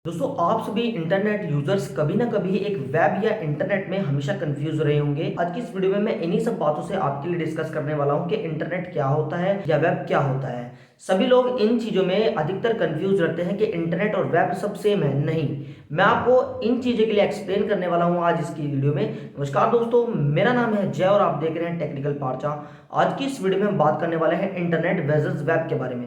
दोस्तों आप सभी इंटरनेट यूजर्स कभी ना कभी एक वेब या इंटरनेट में हमेशा कंफ्यूज रहे होंगे। आज की इस वीडियो में मैं इन्हीं सब बातों से आपके लिए डिस्कस करने वाला हूं कि इंटरनेट क्या होता है या वेब क्या होता है। सभी लोग इन चीजों में अधिकतर कंफ्यूज रहते हैं कि इंटरनेट और वेब सब सेम है। नहीं, मैं आपको इन चीजों के लिए एक्सप्लेन करने वाला हूं आज इसकी वीडियो में। नमस्कार दोस्तों, मेरा नाम है जय और आप देख रहे हैं टेक्निकल पार्चा। आज की इस वीडियो में हम बात करने वाले हैं इंटरनेट वर्सेस वेब के बारे में।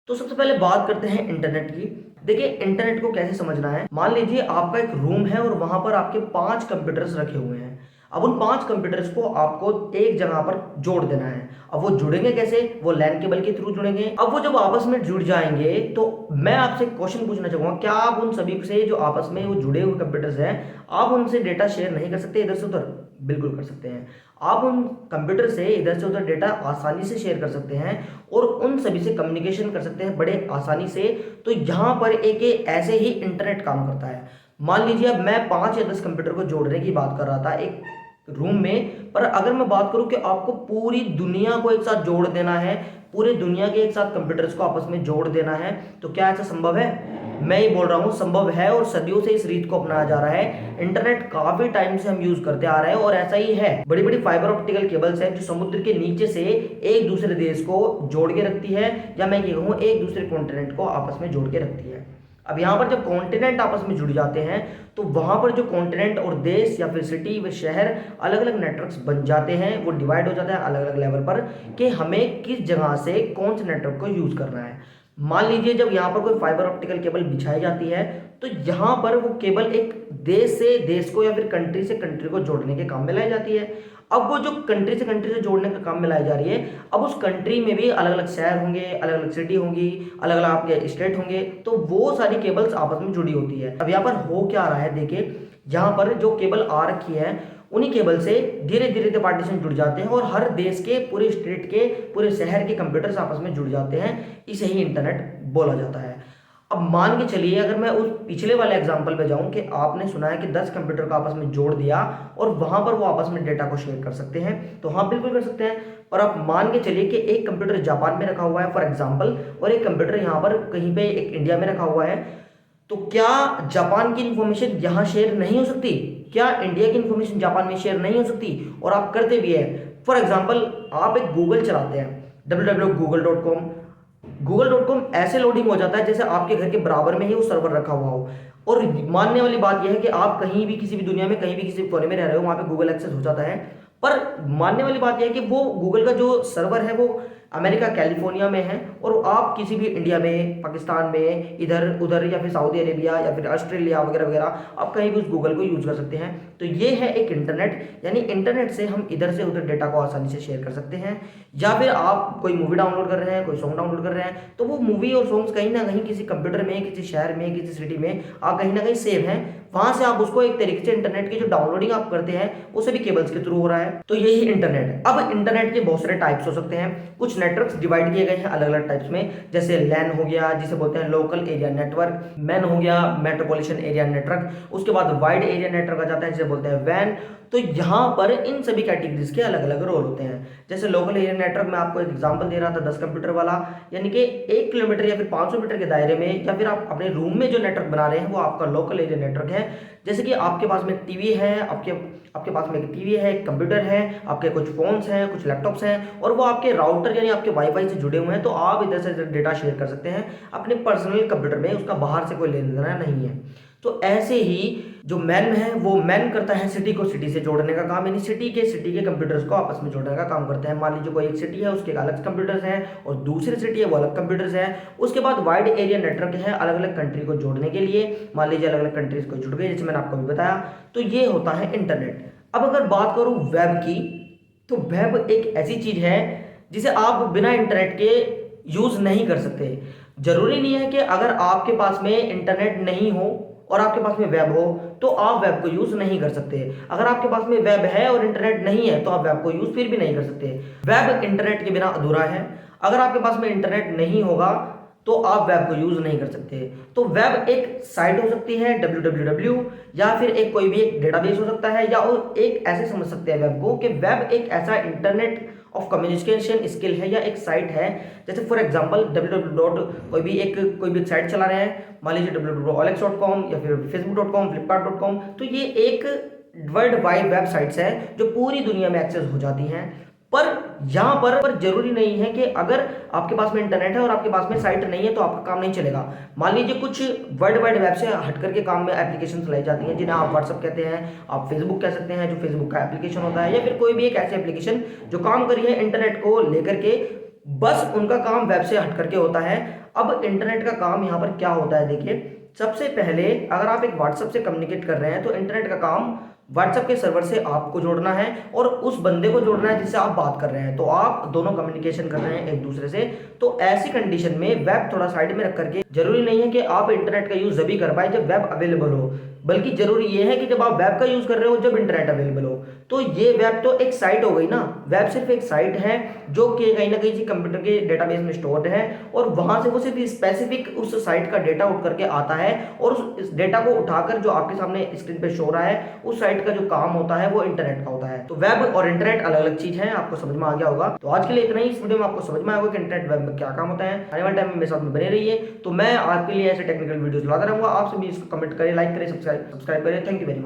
तो सबसे पहले बात करते हैं इंटरनेट की। देखिए, इंटरनेट को कैसे समझना है। मान लीजिए आपका एक रूम है और वहां पर आपके 5 कंप्यूटर्स रखे हुए हैं। अब उन 5 कंप्यूटर्स को आपको एक जगह पर जोड़ देना है। अब वो जुड़ेंगे कैसे? वो लैन केबल के थ्रू जुड़ेंगे। अब वो जब आपस में जुड़ जाएंगे तो मैं आपसे क्वेश्चन पूछना चाहूंगा, क्या आप उन सभी से जो आपस में वो जुड़े हुए कंप्यूटर्स हैं, आप उनसे डेटा शेयर नहीं कर सकते इधर से उधर? बिल्कुल कर सकते हैं। आप उन कंप्यूटर से इधर से उधर डेटा आसानी से शेयर कर सकते हैं और उन सभी से कम्युनिकेशन कर सकते हैं बड़े आसानी से। तो यहाँ पर एक ऐसे ही इंटरनेट काम करता है। मान लीजिए अब मैं 5 या 10 कंप्यूटर को जोड़ने की बात कर रहा था एक रूम में, पर अगर मैं बात करूं कि आपको पूरी दुनिया को एक साथ जोड़ देना है, पूरे दुनिया के एक साथ कंप्यूटर्स को आपस में जोड़ देना है, तो क्या ऐसा संभव है? मैं ही बोल रहा हूं संभव है और सदियों से इस रीत को अपनाया जा रहा है। इंटरनेट काफी टाइम से हम यूज करते आ रहे हैं और ऐसा ही है। बड़ी बड़ी फाइबर ऑप्टिकल केबल्स हैं जो समुद्र के नीचे से एक दूसरे देश को जोड़ के रखती है, या मैं ये कहूँ एक दूसरे कॉन्टिनेंट को आपस में जोड़ के रखती है। अब यहाँ पर जब कॉन्टिनेंट आपस में जुड़ जाते हैं तो वहां पर जो कॉन्टिनेंट और देश या फिर सिटी व शहर अलग अलग नेटवर्क्स बन जाते हैं। वो डिवाइड हो जाता है अलग अलग लेवल पर कि हमें किस जगह से कौन से नेटवर्क को यूज करना है। मान लीजिए जब यहाँ पर कोई फाइबर ऑप्टिकल केबल बिछाई जाती है तो यहाँ पर वो केबल एक देश से देश को या फिर कंट्री से कंट्री को जोड़ने के काम में लाई जाती है। अब वो जो कंट्री से जोड़ने का काम में लाई जा रही है, अब उस कंट्री में भी अलग अलग शहर होंगे, अलग अलग सिटी होंगी, अलग अलग आपके स्टेट होंगे, तो वो सारी केबल्स आपस में जुड़ी होती है। अब यहाँ पर हो क्या रहा है, देखिए यहाँ पर जो केबल आ रखी है उन्हीं केबल से धीरे धीरे पार्टीशन जुड़ जाते हैं और हर देश के पूरे स्टेट के पूरे शहर के कंप्यूटर्स आपस में जुड़ जाते हैं। इसे ही इंटरनेट बोला जाता है। अब मान के चलिए अगर मैं उस पिछले वाले एग्जांपल पे जाऊं कि आपने सुना है कि 10 कंप्यूटर को आपस में जोड़ दिया और वहां पर वो आपस में डेटा को शेयर कर सकते हैं, तो हाँ बिल्कुल कर सकते हैं। और आप मान के चलिए कि एक कंप्यूटर जापान में रखा हुआ है फॉर एग्जाम्पल, और एक कंप्यूटर यहाँ पर कहीं पे एक इंडिया में रखा हुआ है, तो क्या जापान की इंफॉर्मेशन यहाँ शेयर नहीं हो सकती? क्या इंडिया की इंफॉर्मेशन जापान में शेयर नहीं हो सकती? और आप करते भी है। फॉर एग्जाम्पल आप एक गूगल चलाते हैं, www.google.com। गूगल.com ऐसे लोडिंग हो जाता है जैसे आपके घर के बराबर में ही वो सर्वर रखा हुआ हो। और मानने वाली बात यह है कि आप कहीं भी किसी भी दुनिया में कहीं भी किसी कोने में रह रहे हो, वहां पे गूगल एक्सेस हो जाता है। पर मानने वाली बात यह है कि वो गूगल का जो सर्वर है वो अमेरिका कैलिफोर्निया में है, और आप किसी भी इंडिया में, पाकिस्तान में, इधर उधर या फिर सऊदी अरेबिया या फिर ऑस्ट्रेलिया वगैरह वगैरह, आप कहीं भी उस गूगल को यूज कर सकते हैं। तो ये है एक इंटरनेट, यानी इंटरनेट से हम इधर से उधर डेटा को आसानी से शेयर कर सकते हैं। या फिर आप कोई मूवी डाउनलोड कर रहे हैं, कोई सॉन्ग डाउनलोड कर रहे हैं, तो वो मूवी और सॉन्ग्स कहीं ना कहीं किसी कंप्यूटर में, किसी शहर में, किसी सिटी में आप कहीं ना कहीं सेव हैं। वहां से आप उसको एक तरीके से इंटरनेट की जो डाउनलोडिंग आप करते हैं वो सभी केबल्स के थ्रू हो रहा है। तो यही इंटरनेट है। अब इंटरनेट के बहुत सारे टाइप्स हो सकते हैं। कुछ नेटवर्क्स डिवाइड किए गए हैं अलग अलग टाइप्स में, जैसे लैन हो गया जिसे बोलते हैं लोकल एरिया नेटवर्क, मैन हो गया मेट्रोपॉलिटन एरिया नेटवर्क, उसके बाद वाइड एरिया नेटवर्क आ जाता है जिसे बोलते हैं वैन। तो यहाँ पर इन सभी कैटेगरीज के अलग अलग रोल होते हैं। जैसे लोकल एरिया नेटवर्क में आपको एक एग्जांपल दे रहा था 10 कंप्यूटर वाला, यानी कि 1 किलोमीटर या फिर 500 मीटर के दायरे में, या फिर आप अपने रूम में जो नेटवर्क बना रहे हैं वो आपका लोकल एरिया नेटवर्क है। जैसे कि आपके पास में एक टीवी है, आपके पास में एक टीवी है, एक कंप्यूटर है, आपके कुछ फोन्स हैं, कुछ लैपटॉप्स हैं, और वो आपके राउटर यानी आपके वाईफाई से जुड़े हुए हैं, तो आप इधर से डेटा शेयर कर सकते हैं अपने पर्सनल कंप्यूटर में, उसका बाहर से कोई लेना देना नहीं है। तो ऐसे ही जो मैन है वो मैन करता है सिटी को सिटी से जोड़ने का काम, यानी सिटी के कंप्यूटर्स को आपस में जोड़ने का काम करते हैं। मान लीजिए कोई एक सिटी है, उसके अलग कंप्यूटर्स हैं, और दूसरी सिटी है वो अलग कंप्यूटर्स हैं। उसके बाद वाइड एरिया नेटवर्क है अलग अलग कंट्री को जोड़ने के लिए। मान लीजिए अलग अलग कंट्रीज को जुड़ गए, जैसे मैंने आपको भी बताया। तो ये होता है इंटरनेट। अब अगर बात करूं वेब की, तो वेब एक ऐसी चीज है जिसे आप बिना इंटरनेट के यूज नहीं कर सकते। जरूरी नहीं है कि अगर आपके पास में इंटरनेट नहीं हो और आपके पास में वेब हो तो आप वेब को यूज नहीं कर सकते। अगर आपके पास में वेब है और इंटरनेट नहीं है तो आप वेब को यूज फिर भी नहीं कर सकते। वेब इंटरनेट के बिना अधूरा है। अगर आपके पास में इंटरनेट नहीं होगा तो आप वेब को यूज नहीं कर सकते। तो वेब एक साइट हो सकती है www, या फिर एक कोई भी एक डेटाबेस हो सकता है, या और एक ऐसे समझ सकते हैं वेब को कि वेब एक ऐसा इंटरनेट ऑफ कम्युनिकेशन स्किल है या एक साइट है। जैसे फॉर एग्जांपल www कोई भी एक साइट चला रहे हैं, मान लीजिए www.olex.com या फिर facebook.com, flipkart.com, तो ये एक वर्ल्ड वाइड वेबसाइट्स है जो पूरी दुनिया में एक्सेस हो जाती हैं। पर यहाँ पर जरूरी नहीं है कि अगर आपके पास में इंटरनेट है और आपके पास में साइट नहीं है तो आपका काम नहीं चलेगा। मान लीजिए कुछ वर्ल्ड वाइड वेब से हट करके काम में एप्लीकेशन चलाई जाती हैं जिन्हें आप व्हाट्सअप कहते हैं, आप फेसबुक कह सकते हैं जो फेसबुक का एप्लीकेशन होता है, या फिर कोई भी एक ऐसी एप्लीकेशन जो काम करी है इंटरनेट को लेकर के, बस उनका काम वेब से हट करके होता है। अब इंटरनेट का काम यहाँ पर क्या होता है, देखिए सबसे पहले अगर आप एक व्हाट्सएप से कम्युनिकेट कर रहे हैं तो इंटरनेट का काम व्हाट्सएप के सर्वर से आपको जोड़ना है और उस बंदे को जोड़ना है जिससे आप बात कर रहे हैं, तो आप दोनों कम्युनिकेशन कर रहे हैं एक दूसरे से। तो ऐसी कंडीशन में वेब थोड़ा साइड में रख करके, जरूरी नहीं है कि आप इंटरनेट का यूज जब भी कर पाए जब वेब अवेलेबल हो, बल्कि जरूरी यह है कि जब आप वेब का यूज कर रहे हो जब इंटरनेट अवेलेबल हो। तो ये वेब तो एक साइट हो गई ना, वेब सिर्फ एक साइट है जो कि कहीं ना कहीं कंप्यूटर के डेटाबेस में स्टोर्ड है, और वहां से वो सिर्फ स्पेसिफिक उस साइट का डेटा उठ करके आता है, और उस डेटा को उठाकर जो आपके सामने स्क्रीन पे शो हो रहा है उस साइट का जो काम होता है वो इंटरनेट का होता है। तो वेब और इंटरनेट अलग अलग चीज है, आपको समझ में आ गया होगा। तो आज के लिए इतना ही। इस वीडियो में आपको समझ में आएगा कि इंटरनेट वेब में क्या काम होता है। आने वाले टाइम में मेरे साथ में बने रहिए, तो मैं आपके लिए ऐसे टेक्निकल वीडियोस लाता रहूंगा। आप सभी इसको कमेंट करें, लाइक करें, सब्सक्राइब करें। Thank you very much.